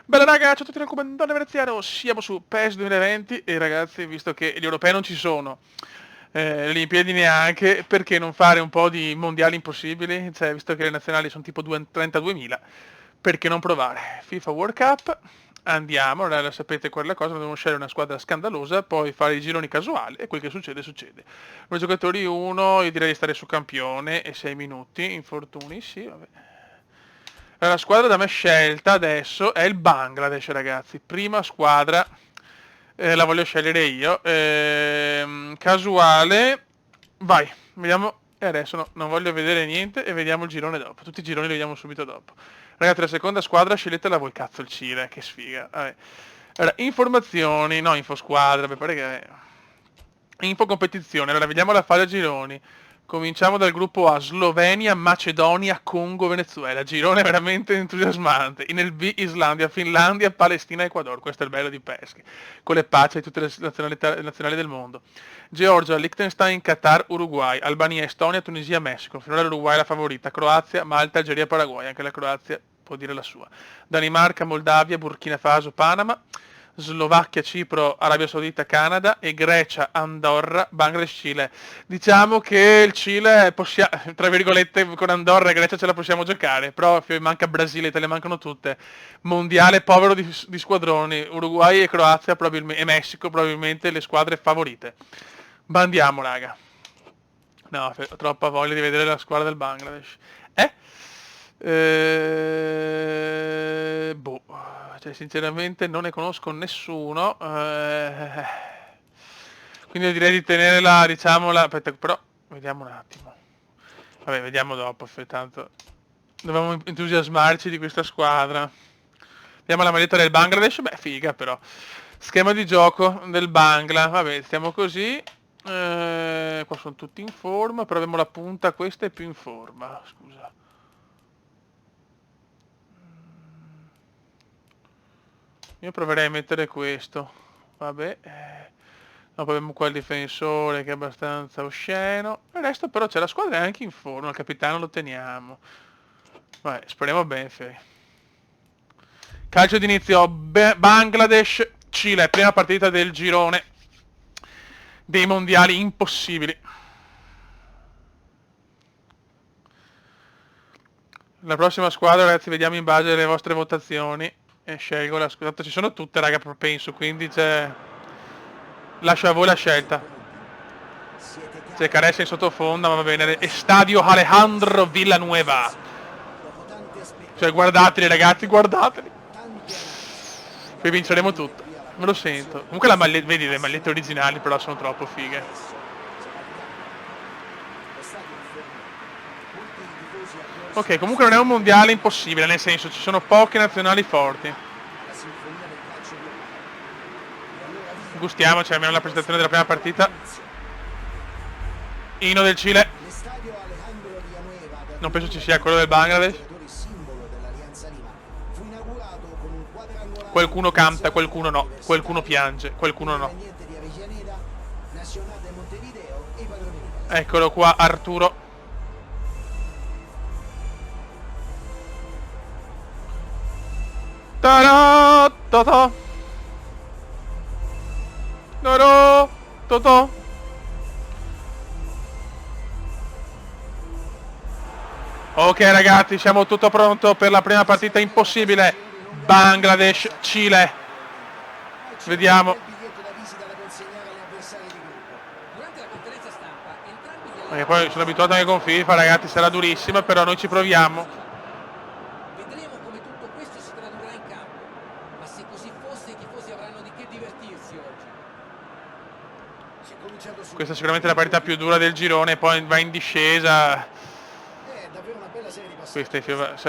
Bella raga, ciao a tutti dal comandante veneziano, siamo su PES 2020 e ragazzi, visto che gli europei non ci sono, le Olimpiadi neanche, perché non fare un po' di mondiali impossibili? Cioè, visto che le nazionali sono tipo 32.000, perché non provare? FIFA World Cup, andiamo, allora sapete quella cosa, dobbiamo scegliere una squadra scandalosa, poi fare i gironi casuali e quel che succede succede. Noi giocatori 1, io direi di stare su campione e 6 minuti, infortuni, sì, vabbè. La squadra da me scelta adesso è il Bangladesh, ragazzi. Prima squadra, la voglio scegliere io. Casuale, vai, vediamo. E adesso non voglio vedere niente e vediamo il girone dopo. Tutti i gironi li vediamo subito dopo. Ragazzi, la seconda squadra sceglietela voi, cazzo, il Cile, che sfiga. Vabbè. Allora, informazioni, no, info squadra, mi pare che... Info competizione, allora vediamo la fase a gironi. Cominciamo dal gruppo A, Slovenia, Macedonia, Congo, Venezuela. Girone veramente entusiasmante. Nel B, Islandia, Finlandia, Palestina, Ecuador. Questo è il bello di pesche. Con le pace di tutte le nazionali del mondo. Georgia, Liechtenstein, Qatar, Uruguay, Albania, Estonia, Tunisia, Messico. Finora l'Uruguay è la favorita. Croazia, Malta, Algeria, Paraguay. Anche la Croazia può dire la sua. Danimarca, Moldavia, Burkina Faso, Panama. Slovacchia, Cipro, Arabia Saudita, Canada e Grecia, Andorra, Bangladesh, Cile. Diciamo che il Cile, tra virgolette, con Andorra e Grecia ce la possiamo giocare, però manca Brasile, Italia, mancano tutte. Mondiale povero di squadroni, Uruguay e Croazia e Messico probabilmente le squadre favorite. Bandiamo, raga. No, ho troppa voglia di vedere la squadra del Bangladesh. Boh, cioè sinceramente non ne conosco nessuno, quindi io direi di tenerla, diciamola, aspetta, però vediamo un attimo. Vabbè, vediamo dopo, tanto dobbiamo entusiasmarci di questa squadra. Vediamo la maglietta del Bangladesh, beh, figa però. Schema di gioco del Bangla, vabbè, stiamo così. Qua sono tutti in forma, però abbiamo la punta, questa è più in forma, scusa. Io proverei a mettere questo. Vabbè. Dopo abbiamo qua il difensore che è abbastanza osceno. Il resto però c'è la squadra è anche in forma. Il capitano lo teniamo. Vabbè, speriamo bene, Fei. Calcio d'inizio. Bangladesh, Cile. Prima partita del girone. Dei mondiali impossibili. La prossima squadra, ragazzi, vediamo in base alle vostre votazioni. E scelgo la squadra. Ci sono tutte, raga, penso. Quindi c'è... Lascio a voi la scelta. C'è Caressa in sottofondo, ma va bene. Stadio Alejandro Villanueva. Cioè, guardateli, ragazzi, guardateli. Poi vinceremo tutto. Me lo sento. Comunque la maglietta, vedi, le magliette originali però sono troppo fighe. Ok, comunque non è un mondiale impossibile, nel senso ci sono poche nazionali forti. Gustiamoci almeno la presentazione della prima partita. Inno del Cile. Non penso ci sia quello del Bangladesh. Qualcuno canta, qualcuno no. Qualcuno piange, qualcuno no. Eccolo qua, Arturo. Ta-da-ta-ta. Ta-da-ta-ta. Ok ragazzi, siamo tutto pronto per la prima partita impossibile. Bangladesh, Cile. Vediamo. Perché poi sono abituato anche con FIFA, ragazzi, sarà durissima, però noi ci proviamo. Vedremo come tutto questo si tradurrà in campo. Ma se così fosse, i tifosi avranno di che divertirsi oggi. Questa è sicuramente la partita più dura del girone, poi va in discesa.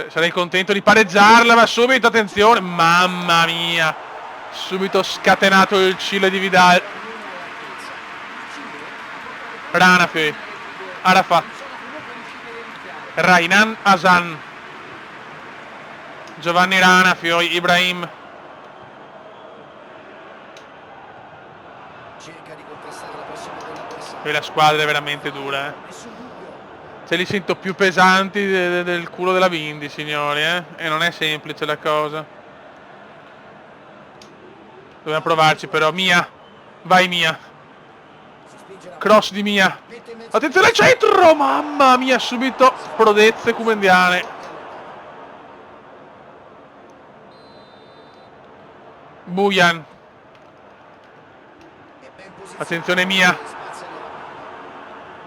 Sarei contento di pareggiarla, ma subito, attenzione, mamma mia, subito scatenato il Cile di Vidal. Ranafi, Arafat, Rainan Hasan, Giovanni Ranafi, Ibrahim. E la squadra è veramente dura, Ce li sento più pesanti del culo della Bindi, signori, E non è semplice la cosa. Dobbiamo provarci però. Mia. Vai Mia. Cross di Mia. Attenzione al centro. Mamma mia, subito prodezze cumendiane. Bujan. Attenzione Mia.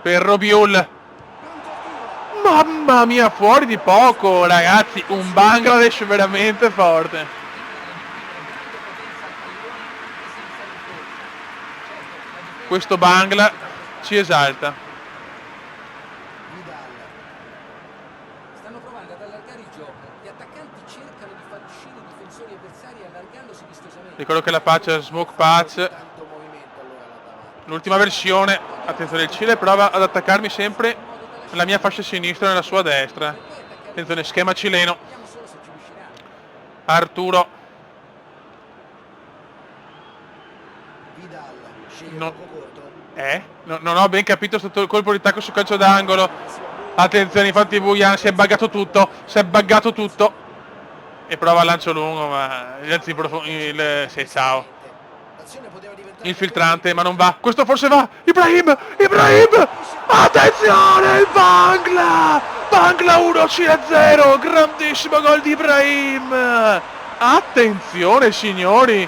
Per Robiul. Mamma mia, fuori di poco, ragazzi. Un Bangladesh veramente forte. Questo Bangla ci esalta. Stanno provando ad allargare il gioco. Gli attaccanti cercano di far uscire i difensori avversari allargandosi vistosamente. Ricordo che la patch è Smoke Patch. L'ultima versione. Attenzione, il Cile prova ad attaccarmi sempre nella mia fascia sinistra e nella sua destra. Attenzione, schema cileno. Vediamo solo se ci riuscirà. Arturo. Non ho ben capito sotto il colpo di tacco sul calcio d'angolo. Attenzione, infatti Bujan si è buggato tutto. E prova al lancio lungo, ma sì, ciao. Il filtrante, ma non va. Questo forse va. Ibrahim. Attenzione, il Bangla 1-0. Grandissimo gol di Ibrahim. Attenzione signori.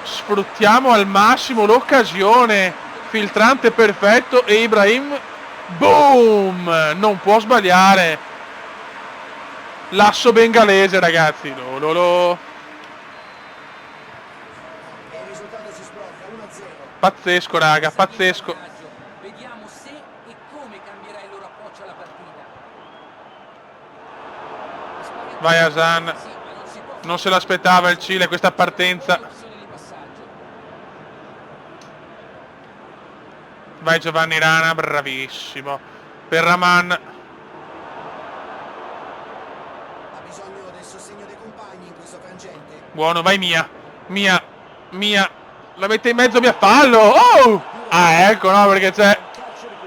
Sfruttiamo al massimo l'occasione. Filtrante perfetto e Ibrahim, boom, non può sbagliare. L'asso bengalese, ragazzi. Il risultato si sblocca 1-0. Pazzesco, raga, pazzesco. Vediamo se e come cambierà il loro approccio alla partita. Vai Hasan. Sì, ma non si può Non se l'aspettava il Cile questa partenza. opzione di passaggio. Vai Giovanni Rana, bravissimo. Per Raman. Ha bisogno del sostegno dei compagni in questo frangente. Buono, vai Mia. La mette in mezzo, Mia, fallo. Oh! Ah, ecco, no, perché c'è.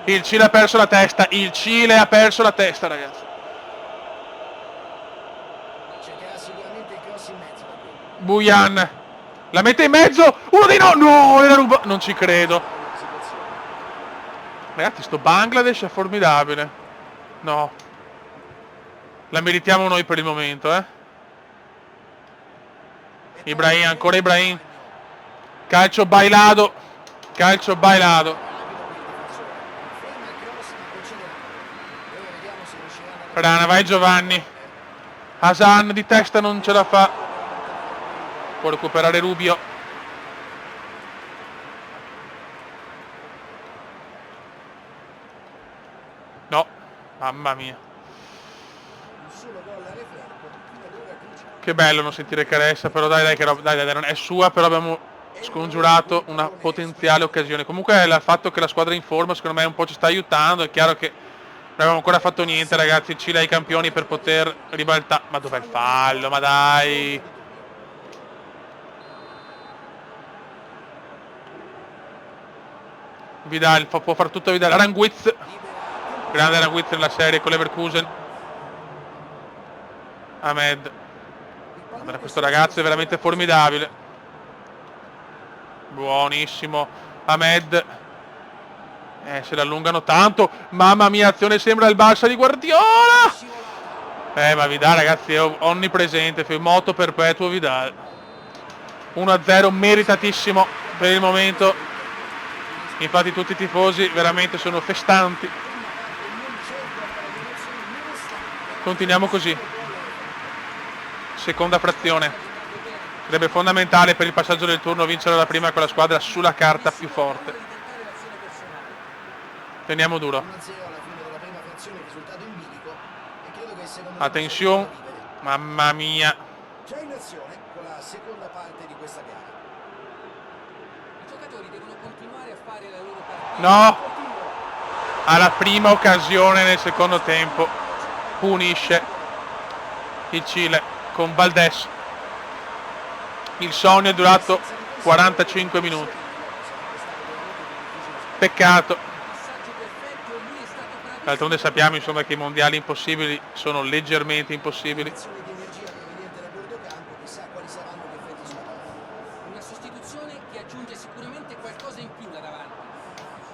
Il Cile ha perso la testa, ragazzi. Cercherà sicuramente il cross in mezzo da qui. Bujan. La mette in mezzo. Uno di no, la ruba. Non ci credo. Ragazzi, sto Bangladesh è formidabile. No. La meritiamo noi per il momento, eh. Ibrahim, ancora Ibrahim. Calcio bailado. Ferma il cross ma concederà. E ora vediamo se riusciranno a Rana, vai Giovanni. Hasan di testa non ce la fa. Può recuperare Rubio. No, mamma mia. un solo gol a referto in una dura cruciale. Che bello non sentire Caressa, però dai, non è sua, però abbiamo scongiurato una potenziale occasione. Comunque il fatto che la squadra in forma secondo me un po' ci sta aiutando. È chiaro che non abbiamo ancora fatto niente, ragazzi. Il Cile ha i campioni per poter ribaltare. Ma dov'è il fallo? Ma dai. Vidal, può far tutto Vidal. Aranguiz. Grande Aranguiz nella serie con Leverkusen. Ahmed. Vabbè, questo ragazzo è veramente formidabile. Buonissimo. Ahmed. Se l'allungano tanto. Mamma mia, azione sembra il Barça di Guardiola. Ma Vidal, ragazzi, è onnipresente. Moto perpetuo Vidal. 1-0 meritatissimo per il momento. Infatti tutti i tifosi veramente sono festanti. Continuiamo così. Seconda frazione. Sarebbe fondamentale per il passaggio del turno vincere la prima con la squadra sulla carta più forte. Teniamo duro. 1-0 alla fine della prima frazione, risultato in bilico. E credo che il secondo Attenzione. tempo sia da rivivere. Mamma mia. Già in azione con la seconda parte di questa gara. I giocatori devono continuare a fare la loro partita. No. Alla prima occasione nel secondo tempo punisce il Cile con Valdés. Il sogno è durato 45 minuti. Peccato. D'altronde sappiamo insomma che i mondiali impossibili sono leggermente impossibili. Azioni di energia proveniente da bordo campo, chissà quali saranno gli effetti sulla palla. persone che aggiunge sicuramente qualcosa in più là davanti.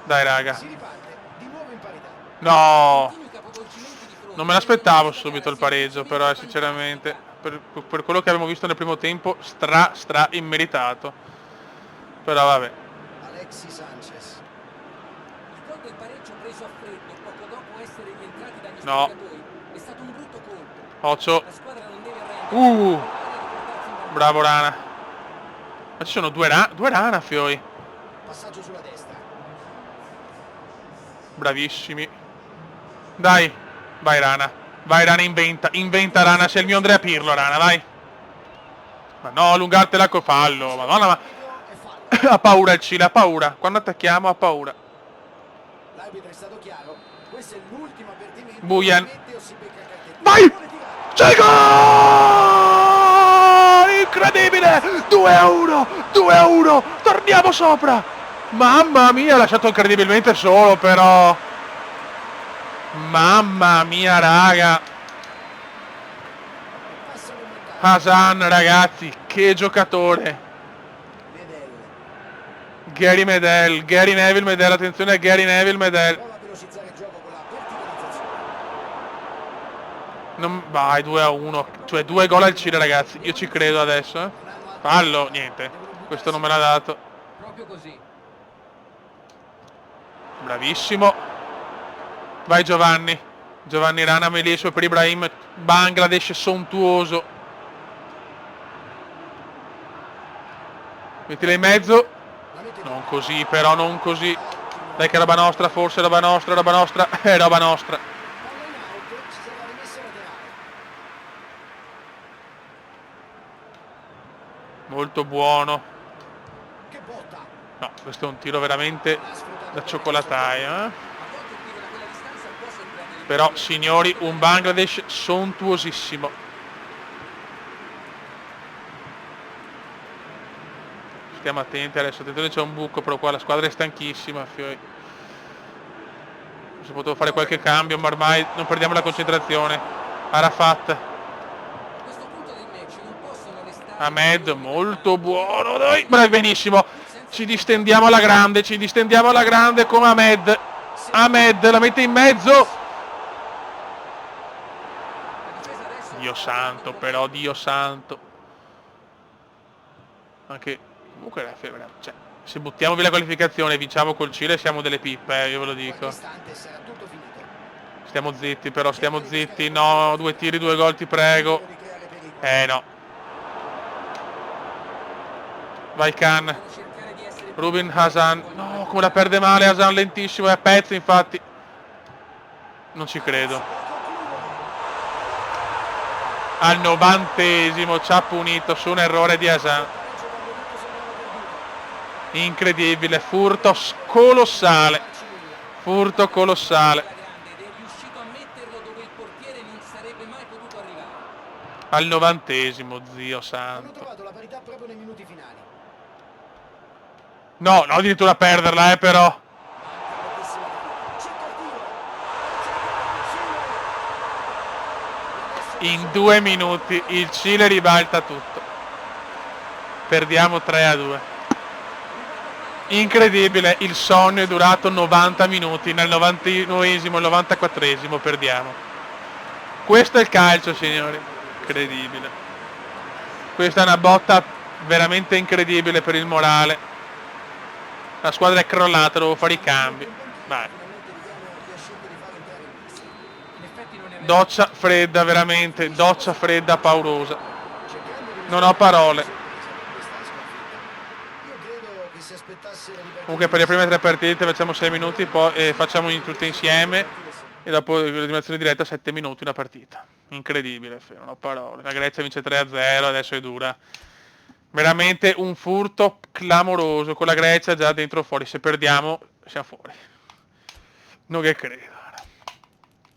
Dai raga. Si riparte di nuovo in parità. No! Continui capovolgimenti di fronte Non me l'aspettavo rendono questa subito gara il pareggio, però semplicemente sinceramente, fantastica. per quello che abbiamo visto nel primo tempo, stra immeritato. Però vabbè. Alexis Sanchez. Il gol del pareggio preso a freddo poco dopo essere rientrati dagli No. spogliatoi è stato un brutto colpo. Occhio. La squadra non deve arrendersi, Uh! deve provare a riportarsi in vantaggio. Bravo Rana. Ma ci sono due Rana, fioi. Passaggio sulla destra. Bravissimi. Dai. Vai Rana. Vai Rana, inventa Rana, sei il mio Andrea Pirlo Rana, vai. Ma no, allungartela col fallo. Madonna, ma E fallo. ha paura il Cile, ha paura. Quando attacchiamo ha paura. L'arbitro è stato chiaro. Questo è l'ultimo avvertimento. Bujan. Mette o si becca cartellino. Vai! Vuole tirare. C'è gol! Incredibile! 2-1! 2-1! Torniamo sopra! Mamma mia, ha lasciato incredibilmente solo però. Mamma mia, raga. Passano in vantaggio. Hasan, ragazzi, che giocatore. Medel. Gary Neville Medel, attenzione a Gary Neville Medel. Prova a velocizzare il gioco con la verticalizzazione. Vai, 2-1. Cioè 2 gol al Cile, ragazzi. Io ci credo adesso, eh. Non hanno altro Fallo, da fare. niente. Devono Questo non buttarsi me l'ha dato. Proprio così. Bravissimo. Vai Giovanni. Giovanni Rana, Melieso per Ibrahim. Bangladesh sontuoso. Mettila in mezzo. La mette Non così, però non così. Dai che è roba nostra, forse roba nostra, roba nostra. È roba nostra. palla in out, ci sarà rimessa laterale. Molto buono. Che botta. No, questo è un tiro veramente Ha sfruttato da bene cioccolataio, eh. A volte un tiro da quella distanza può sembrare il Però, signori, un Bangladesh sontuosissimo. Stiamo attenti adesso, attenzione c'è un buco, però qua la squadra è stanchissima, fioi. Se potevo fare qualche cambio, ma ormai non perdiamo la concentrazione. Arafat, A questo punto del match non possono restare Ahmed, giocatori molto davanti. buono, dai, bravi, benissimo. Ci distendiamo alla grande con Ahmed. Ahmed la mette in mezzo. La difesa adesso Dio sta santo, lavorando però, bene. Dio santo. Anche, comunque, cioè, se buttiamo via la qualificazione e vinciamo col Cile siamo delle pippe, io ve lo Qualche dico. istante sarà tutto finito. Stiamo zitti, però, stiamo zitti. No, 2 tiri, 2 gol, ti prego. Di creare pericolo. No. Vai Khan. Devono cercare di essere più Rubin concreti Hasan. poi No, nella come la partita. perde male Hasan, lentissimo, è a pezzi, infatti. Non ci credo. Al 90esimo ci ha punito su un errore di Hasan. Pareggio quando tutto sembrava perduto. Incredibile, furto colossale. Farci nulla. Furto colossale. Alla grande ed è riuscito a metterlo dove il portiere non sarebbe mai potuto arrivare. Al 90esimo, zio Hanno santo. trovato la parità proprio nei minuti finali. No, no, addirittura perderla, però. Manca pochissima partita. Cerca il tiro. Cerca il tiro. In 2 minuti il Cile ribalta tutto. Perdiamo 3-2. Incredibile, il sogno è durato 90 minuti, nel 99esimo e 94esimo perdiamo. Questo è il calcio, signori. Incredibile. Questa è una botta veramente incredibile per il morale. La squadra è crollata, devo fare i cambi. Vai. Finalmente vediamo chi ha scelto di fare entrare il mister. In effetti non ne aveva Doccia fredda, veramente, doccia fredda, paurosa. Cercando di Non ho parole. questa sconfitta. Io credo che si aspettasse la ripartita. Comunque per le prime 3 partite facciamo 6 minuti, poi facciamo tutte insieme e dopo l'eliminazione diretta 7 minuti una partita. Incredibile, non ho parole. La Grecia vince 3-0, adesso è dura. Veramente un furto clamoroso con la Grecia già dentro o fuori. Se perdiamo siamo fuori. Non che credo.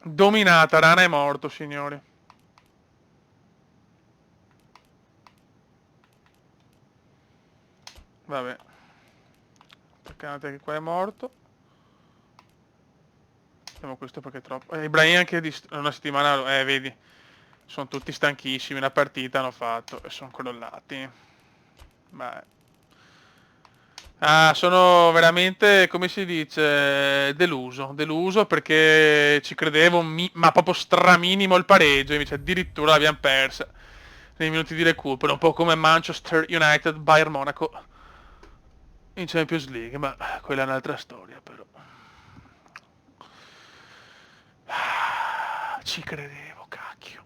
Dominata, Rana è morto, signori. Vabbè. Attaccante che qua è morto. Facciamo questo perché è troppo. Ibrahim anche di una settimana, vedi. Sono tutti stanchissimi, una partita hanno fatto e sono crollati. Beh. Ah, sono veramente, come si dice, deluso perché ci credevo, ma proprio straminimo il pareggio, invece addirittura l'abbiamo persa nei minuti di recupero, un po' come Manchester United, Bayern Monaco in Champions League, ma quella è un'altra storia però. Ci credevo, cacchio.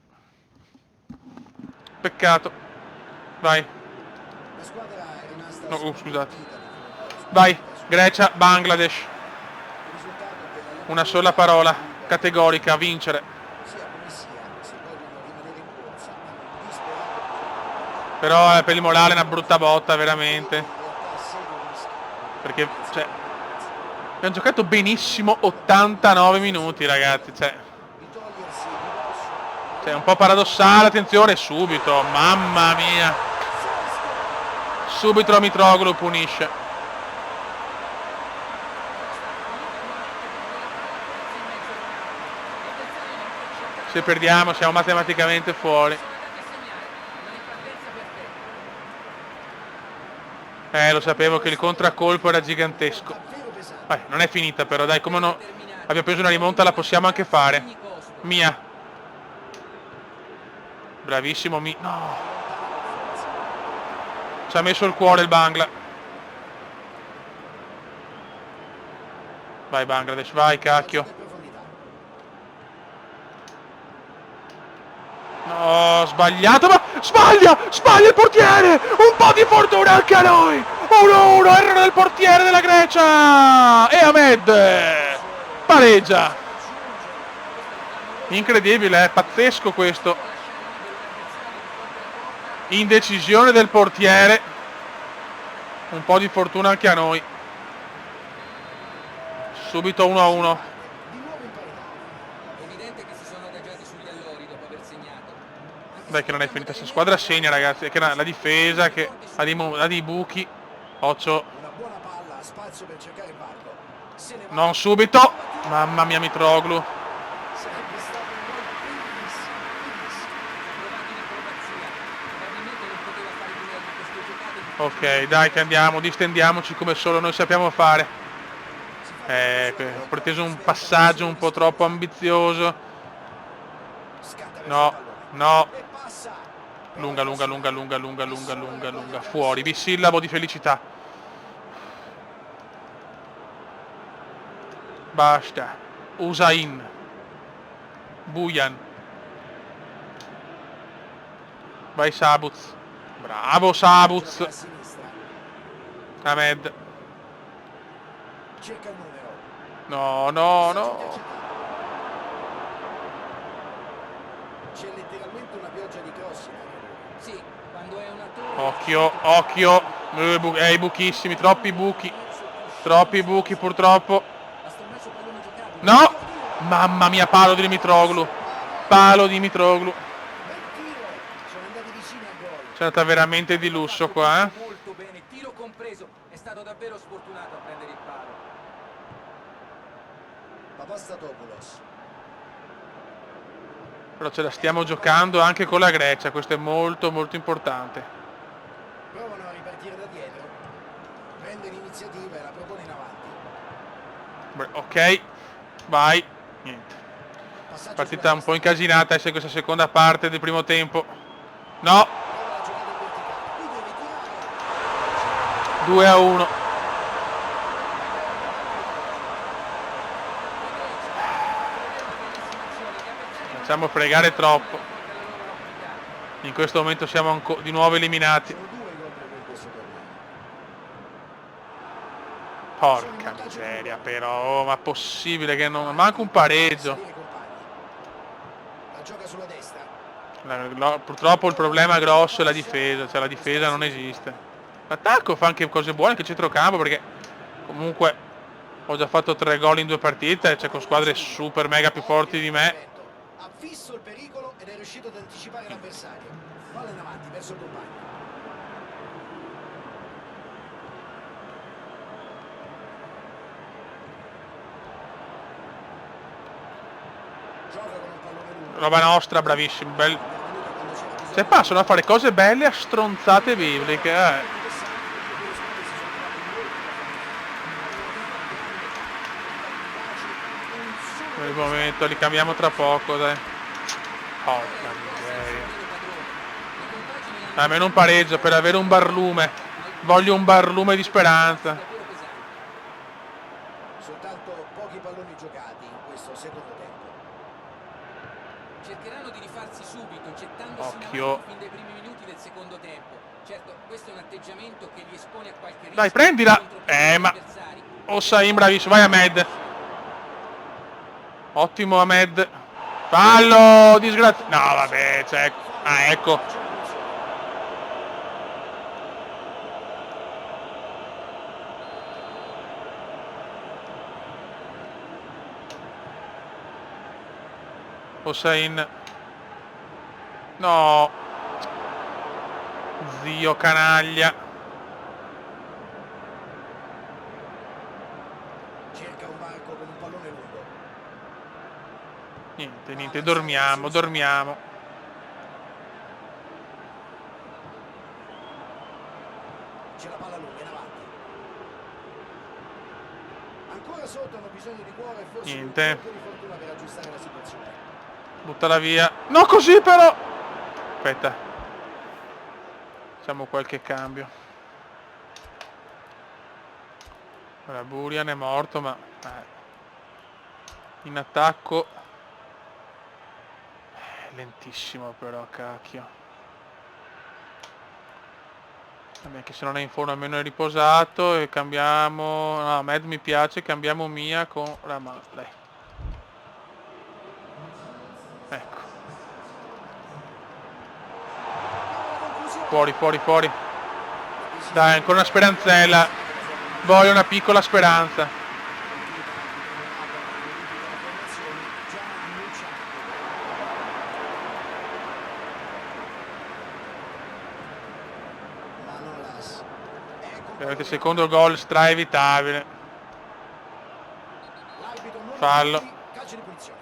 Peccato. Vai. La squadra è rimasta No, sulla scusate. partita di fino allo Vai, sprint. Grecia, Bangladesh. Il risultato che la Una sola parola, categorica, vincere. sia come sia, se vogliono rimanere in corsa, hanno un disperato bisogno Però per il morale è una brutta botta, di veramente. in realtà serio rischio. Perché, cioè, abbiamo giocato benissimo 89 minuti, ragazzi. Di togliersi di dosso Cioè, un po' paradossale, attenzione, subito. Mamma mia. Subito Mitroglou punisce. Se perdiamo siamo matematicamente fuori. Lo sapevo che il contraccolpo era gigantesco. davvero pesante. Vai, non è finita però, dai, come no. Abbiamo preso una rimonta, la possiamo anche fare. Mia. Bravissimo No. Ci ha messo il cuore il Bangla. Vai Bangladesh, vai cacchio. In profondità. No, sbagliato, ma sbaglia il portiere! Un po' di fortuna anche a noi! 1-1, errore del portiere della Grecia! E Ahmed pareggia. Incredibile, pazzesco questo. Indecisione del portiere. Un po' di fortuna anche a noi. Subito 1-1. Di nuovo in parità. È evidente che si sono adagiati sugli allori dopo aver segnato. Dai che non è finita, se squadra segna ragazzi, è che la difesa che ha dei buchi. Occhio, Una buona palla, spazio per cercare il varco. Se ne va. non subito. Mamma mia Mitroglou. Sarebbe stato un gol bellissimo, bellissimo. Probabile acrobazia. Probabilmente non poteva fare nulla di queste giocate. Ok, dai che andiamo, distendiamoci come solo noi sappiamo fare. Ho preteso un passaggio un po' troppo ambizioso. Scatta verso il No, pallone. no. E passa. Lunga. Fuori, bisillabo di felicità. Basta. Usain. Bujan. Vai Sabuz. Bravo Sabuz. A sinistra. Ahmed. Cerca il numero. No. C'è letteralmente una pioggia di cross in aria. Sì, quando è una torre... Occhio. I buchissimi, troppi buchi. Troppi buchi purtroppo. Ha stornato il pallone giocabile. No! Mamma mia, palo di Mitroglou. Palo di Mitroglou. Bel tiro. Sono andati vicini al gol. C'è andata veramente di lusso qua, eh. Molto bene, tiro compreso. È stato davvero sfortunato a prendere il palo. Papastatopoulos. Però ce la stiamo giocando anche con la Grecia, questo è molto importante. Provano a ripartire da dietro. Prende l'iniziativa e la propone in avanti. Ok, vai. Niente. Passaggio Partita sulla un po' incasinata, essere questa seconda parte del primo tempo. No, prova la giocata in verticale. Qui deve tirare. 2-1. Facciamo fregare troppo. In questo momento siamo di nuovo eliminati. Sono 2 i gol per questo torneo. Porca miseria però, ma possibile che non... Manca un pareggio. Salire i compagni. La gioca sulla destra. Purtroppo il problema grosso è la difesa, cioè la difesa non esiste. L'attacco fa anche cose buone anche il centrocampo perché comunque ho già fatto 3 gol in 2 partite, cioè con squadre super mega più forti di me. Perfetto. Ha visto il pericolo ed è riuscito ad anticipare l'avversario. Palla in avanti verso il compagno. Gioca con un pallone lungo. Roba nostra, bravissimo. Intervenuto quando c'era bisogno. Cioè passano a fare cose belle a stronzate bibliche, eh. il momento, li cambiamo tra poco, dai. Porca miseria. Almeno un pareggio per avere un barlume. Voglio un barlume di speranza. Soltanto pochi palloni giocati in questo secondo tempo. Cercheranno di rifarsi subito, gettandosi in Occhio. avanti fin dai primi minuti del secondo tempo. Certo, questo è un atteggiamento che li espone a qualche rischio. Dai, prendila! contro i Ma... avversari. Osain, bravissimo. Vai Ahmed. Ottimo Ahmed. Fallo! Disgraziato. No, vabbè, cioè... Ah, ecco. Osain. No. Zio canaglia. Cerca un varco con un pallone lungo. Niente, dormiamo. C'è la palla lunga in avanti. Ancora sotto, hanno bisogno di cuore e forse Niente. un colpo di fortuna per aggiustare la situazione. Buttala via. No, così però. Aspetta. Facciamo qualche cambio. Ora Burian è morto, ma... in attacco... lentissimo però, cacchio. Vabbè, che se non è in forma almeno è riposato e cambiamo... No, Med mi piace, cambiamo Mia con Ramal. Dai. Ecco. Fuori. Dai, ancora una speranzella. Voglio una piccola speranza. Manolas. Veramente il secondo gol straevitabile. L'arbitro non Fallo. avanti, calcio di punizione.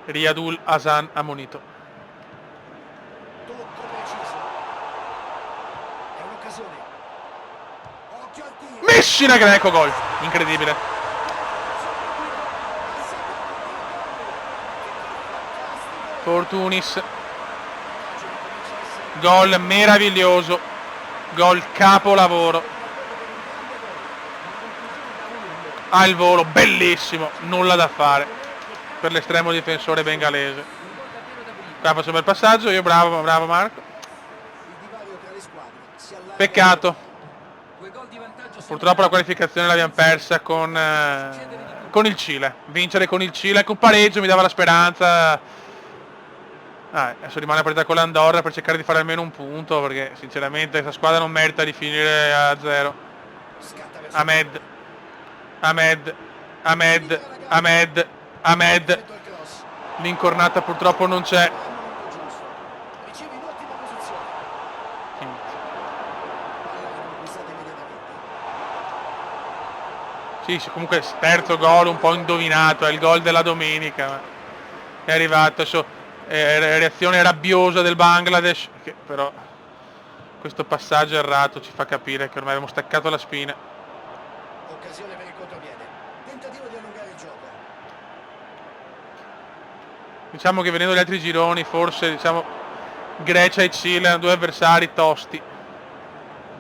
Riadul Hasan ammonito. Tocco preciso. È un'occasione. Occhio al tiro. Messina Greco, gol. Incredibile. Fortunis. Gol meraviglioso. Gol capolavoro. Al volo, bellissimo. Nulla da fare per l'estremo difensore bengalese. Qua faccio un bel passaggio, io bravo Marco. Il divario tra le squadre si allarga. Peccato. Due gol di vantaggio sono Purtroppo la qualificazione l'abbiamo persa con il Cile. Vincere con il Cile, ecco un pareggio mi dava la speranza. Adesso rimane la partita con l'Andorra per cercare di fare almeno un punto, perché sinceramente questa squadra non merita di finire a 0. Scatta verso Ahmed. il cross. L'incornata purtroppo non c'è. Al momento giusto. Riceve in ottima posizione. Palla riconquistata immediatamente. Sì, comunque terzo gol un po' indovinato, è il gol della domenica. Ma è arrivato adesso, reazione rabbiosa del Bangladesh, che però questo passaggio errato ci fa capire che ormai abbiamo staccato la spina. Occasione per il contropiede. Tentativo di allungare il gioco. Diciamo che venendo gli altri gironi, forse diciamo Grecia e Cile erano due avversari tosti.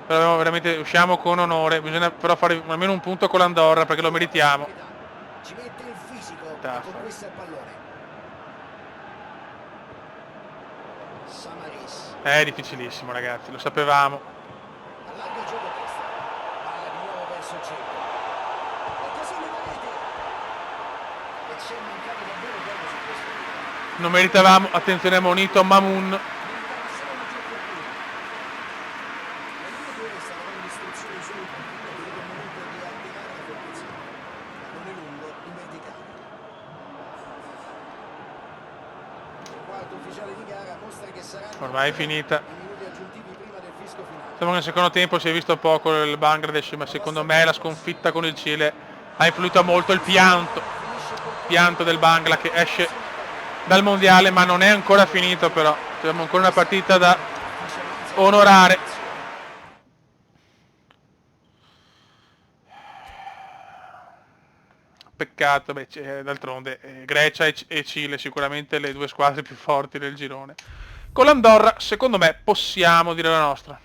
Però veramente usciamo con onore, bisogna però fare almeno un punto con l'Andorra perché lo meritiamo. Ci mette il fisico e Taffa. conquista il pallone. Samaris. È difficilissimo ragazzi, lo sapevamo. Allarga il gioco a destra. Palla di nuovo verso il centro. Occasione da rete. E c'è mancato davvero poco su questo tiro. Non meritavamo, attenzione ammonito Mamun. solo una giocatura. La linea 2 sta dando istruzioni subito. È il momento di attivare la formazione. Pallone lungo in verticale. Il quarto ufficiale di gara mostra che saranno Ormai è finita. i minuti aggiuntivi prima del fischio finale. Diciamo che nel secondo tempo si è visto poco il Bangladesh, ma secondo me la sconfitta con il Cile ha influito molto il pianto del Bangla che esce dal mondiale, ma non è ancora finito però. Abbiamo ancora una partita da onorare. peccato, beh, d'altronde Grecia e Cile sicuramente le due squadre più forti del girone. Con l'Andorra, secondo me, possiamo dire la nostra.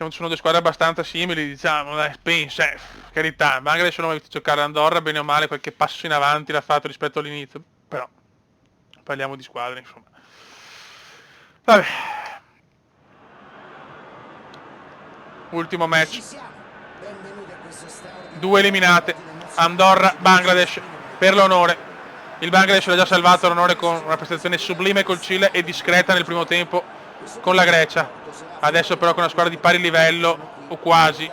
Sono due squadre abbastanza simili, diciamo, dai, pensa, carità, Bangladesh non ha visto giocare l'Andorra, bene o male qualche passo in avanti l'ha fatto rispetto all'inizio, però parliamo di squadre, insomma. Vabbè. Ultimo match. Ci siamo. Benvenuti a questo straordinario 2 eliminate, emozione Andorra, Bangladesh, per l'onore. Il Bangladesh l'ha già salvato l'onore con una prestazione sublime col Cile e discreta nel primo tempo con la Grecia. Adesso però con una squadra di pari livello, o quasi,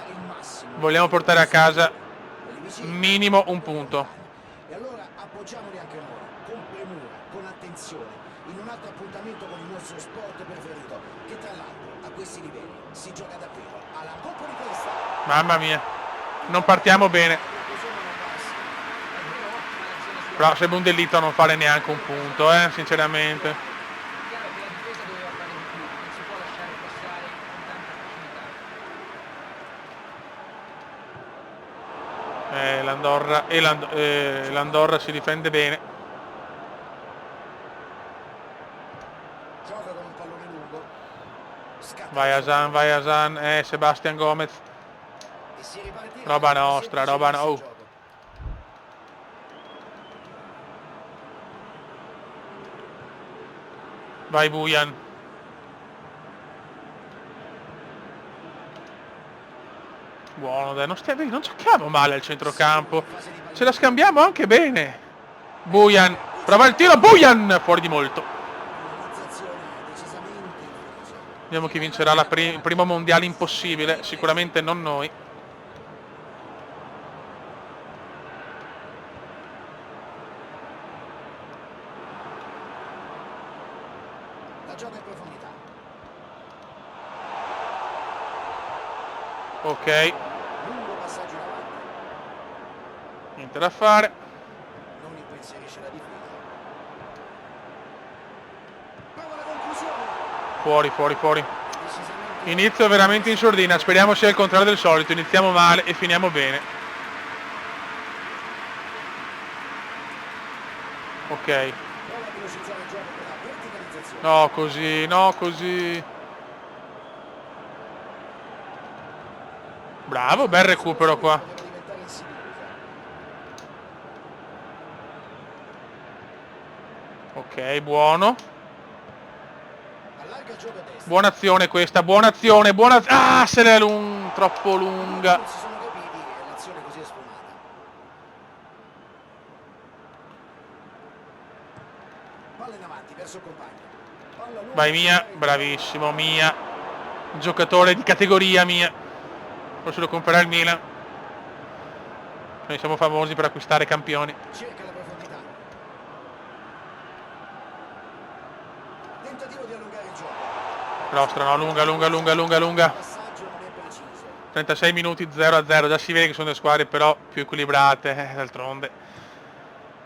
vogliamo portare a casa minimo un punto. E allora appoggiamoli anche noi, con premura, con attenzione, in un altro appuntamento con il nostro sport preferito, che tra l'altro a questi livelli si gioca davvero alla Coppa di Testa. Mamma mia, non partiamo bene. Però sembra un delitto non fare neanche un punto, sinceramente. Chiaro che la difesa doveva fare di più, non si può lasciare passare con tanta facilità. L'Andorra si difende bene. Gioca con un pallone lungo. Scatta Vai Hasan, Sebastian Gomez. e si ripartirà Roba da nostra, semplice roba messa in no. gioco. Vai Bujan. Buono, dai, non giochiamo male al centrocampo. Ce la scambiamo anche bene. Bujan, prova il tiro, Bujan! Fuori di molto. Realizzazione decisamente infelice. Vediamo chi vincerà il primo mondiale impossibile. Sicuramente non noi. La gioca in profondità. Ok, Lungo passaggio in avanti. niente da fare. Non impensierisce la difesa. Prova la conclusione. Fuori. Decisamente Inizio veramente in sordina. Speriamo sia il contrario del solito. Iniziamo male e finiamo bene. Ok. prova a velocizzare il gioco con la verticalizzazione. No, così. Bravo, bel recupero qua. Poteva diventare insidiosa. Ok, buono. Allarga il gioco a destra. Buona azione questa, buona azione. Ah, se l'è troppo lunga. Non si sono capiti e l'azione così è sfumata. Palla in avanti verso il compagno. Palla lunga Vai per Mia, andare in bravissimo Mia. Giocatore di categoria Mia. Forse lo comprerà il Milan. Noi siamo famosi per acquistare campioni. cerca la profondità. Tentativo di allungare il gioco. Nostra, no, lunga. Il passaggio non è preciso. 36 minuti 0-0. Già si vede che sono delle squadre però più equilibrate, d'altronde.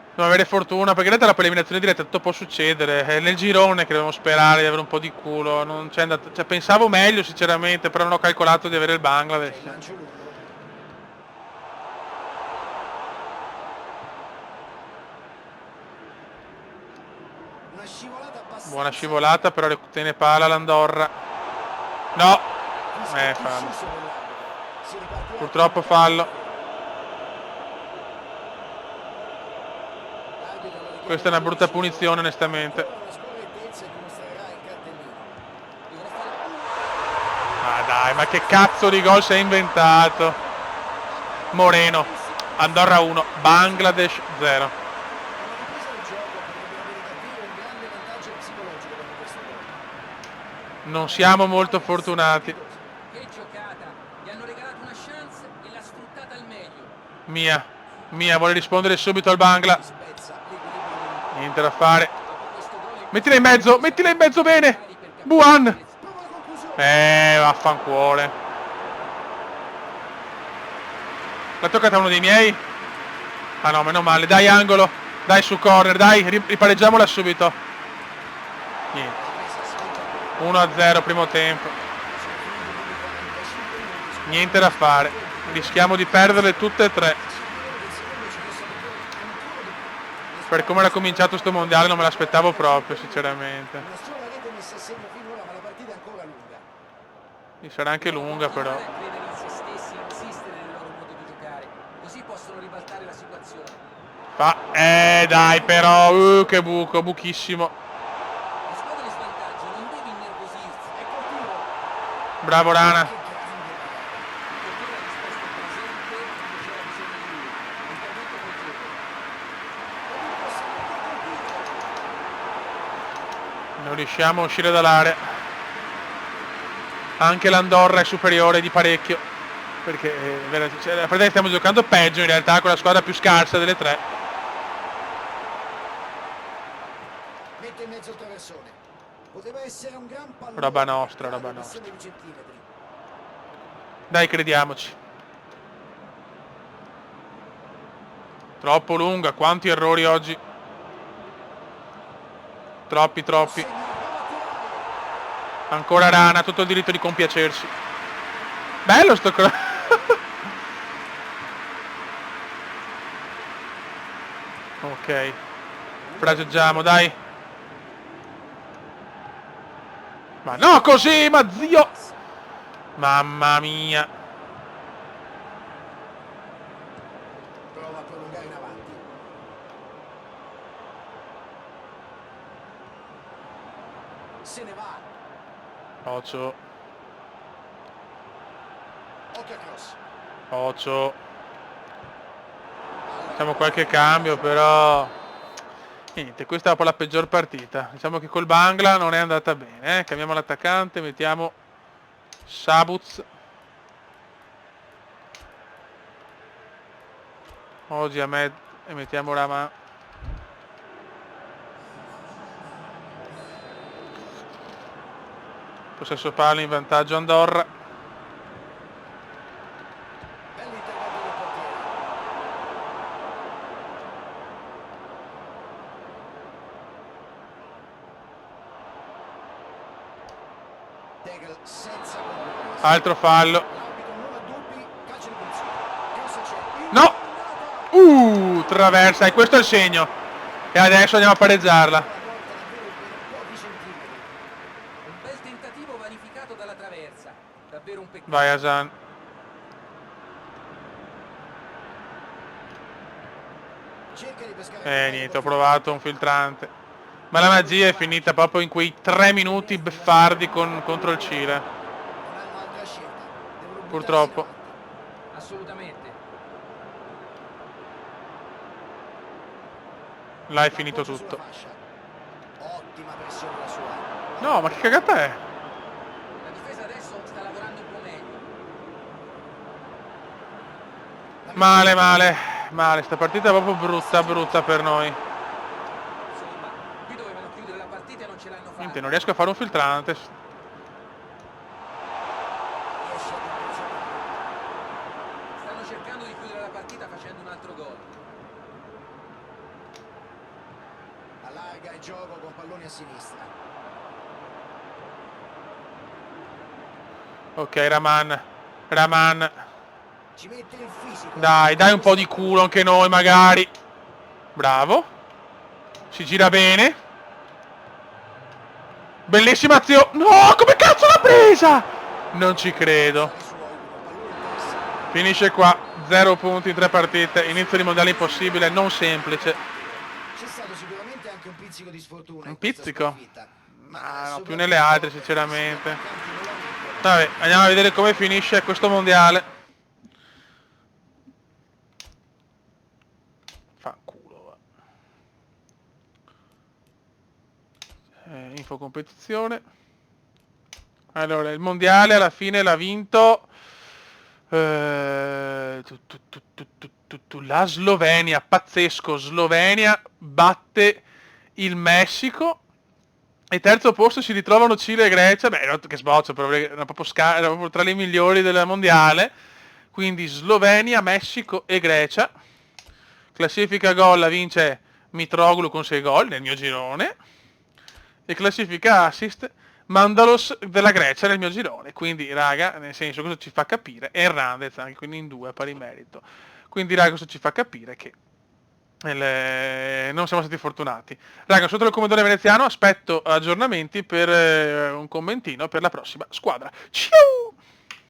Dobbiamo avere fortuna, perché in realtà la eliminazione diretta tutto può succedere. È nel girone che dobbiamo sperare di avere un po' di culo. Non c'è andato, cioè, pensavo meglio sinceramente, però non ho calcolato di avere il Bangladesh. Il lancio lungo. Una scivolata abbastanza. Buona scivolata, però tiene pala l'Andorra. No, Fischio fallo. preciso dell'arbitro. Si ripartirà Purtroppo con- fallo. L'arbitro lo richiama Questa è una brutta preciso. punizione, onestamente. Ora una scorrettezza dimostrerà il cartellino. Dovrà fare Ma dai, ma che cazzo di gol si è inventato? Moreno, Andorra 1, Bangladesh 0. una ripresa del gioco potrebbe avere davvero un grande vantaggio psicologico dopo questo gol. Non siamo molto fortunati. Che giocata! Gli hanno regalato una chance e l'ha sfruttata al meglio. Mia vuole rispondere subito al Bangla. Spezza l'equilibrio del Niente da fare. Dopo questo gol il Mettila in mezzo bene. Buan. prova la conclusione. Vaffanculo. L'ha toccata uno dei miei? Ah no, meno male. Dai, angolo. Dai, su corner. Dai, ripareggiamola subito. Niente. 1-0 primo tempo. Niente da fare. Rischiamo di perderle tutte e tre. Per come era cominciato sto mondiale non me l'aspettavo proprio, sinceramente. Una sola rete messa a segno finora, ma la partita è ancora lunga. Sarà anche lunga però. Continuare a credere in se stessi e insistere nel loro modo di giocare, così possono ribaltare la situazione. Dai però, che buco, buchissimo. La squadra in svantaggio non deve innervosirsi. Ecco il tiro. Bravo Rana. Che grande regalo. Il portiere ha risposto presente quando c'era bisogno di lui. Intervento pregevole. Ed il possibile colpito. Non riusciamo a uscire dall'area. Anche l'Andorra è superiore di parecchio. Perché la partita stiamo giocando peggio in realtà, con la squadra più scarsa delle tre. Mette in mezzo il traversone. Poteva essere un gran pallone. Roba nostra, Una roba questione nostra. di centimetri. Dai, crediamoci. Troppo lunga, quanti errori oggi. Troppi. Segna, prova a tirare. Ancora Rana, tutto il diritto di compiacersi. Bello sto cross. Ok. Frageggiamo, dai. Ma no, così, ma zio. Mamma mia. Prova a prolungare in avanti. Se ne va. Occhio, Occhio a cross. occhio. Facciamo qualche cambio, però niente, questa è un po' la peggior partita. Diciamo che col Bangla non è andata bene. Cambiamo l'attaccante, mettiamo Sabuz. Oggi Ahmed e mettiamo Rama. Possesso palla in vantaggio Andorra. Bell'intervento del portiere. Tegel senza compromessi. Altro fallo. L'arbitro non ha dubbi, calcio di punizione. Cross c'è. No! Traversa, e questo è il segno. E adesso andiamo a pareggiarla. La porta davvero per pochi centimetri. Un bel tentativo vanificato dalla traversa. Davvero un peccato. Vai Hasan. Cerca di pescare Niente, ho provato un filtrante. Ma la magia è finita proprio in quei 3 minuti beffardi contro il Cile. Non hanno altra scelta. Devono buttarsi Purtroppo. in avanti. Assolutamente. Là è finito L'appoggio sulla tutto. fascia. Ottima pressione la sua. No, ma che cagata è? La difesa adesso sta lavorando un po' meglio. Male, sta partita è proprio brutta per noi. Insomma, qui dovevano chiudere la partita e non ce l'hanno fatta. Niente, non riesco a fare un filtrante. Riesce ad impressionare. Stanno cercando di chiudere la partita facendo un altro gol. Allarga il gioco con palloni a sinistra. Ok, Raman. Ci mette il fisico. Dai un po' di culo anche noi magari. Bravo. Si gira bene. Bellissima azione. No, come cazzo l'ha presa? Non ci credo. Ai suoi, con pallone interessante. Finisce qua. 0 punti in 3 partite. Inizio di mondiale impossibile, non semplice. C'è stato sicuramente anche un pizzico di sfortuna. Un in questa pizzico? sconfitta. Ma no, soprattutto più nelle altre sinceramente. i attaccanti non l'hanno detto. Vabbè, andiamo a vedere come finisce questo mondiale. Fa culo. Info competizione. Allora, il mondiale alla fine l'ha vinto la Slovenia, pazzesco. Slovenia batte il Messico. E terzo posto si ritrovano Cile e Grecia. Beh, che sboccio, però, erano proprio tra le migliori del mondiale. Quindi Slovenia, Messico e Grecia. Classifica gol la vince Mitroglou con 6 gol nel mio girone. E classifica assist Mandalos della Grecia nel mio girone. Quindi, raga, nel senso, cosa ci fa capire? E Hernandez anche, quindi in 2 a pari merito. Quindi, raga, cosa ci fa capire? Che Non siamo stati fortunati. Raga, sotto il Commodore veneziano aspetto aggiornamenti per un commentino per la prossima squadra. Ciao!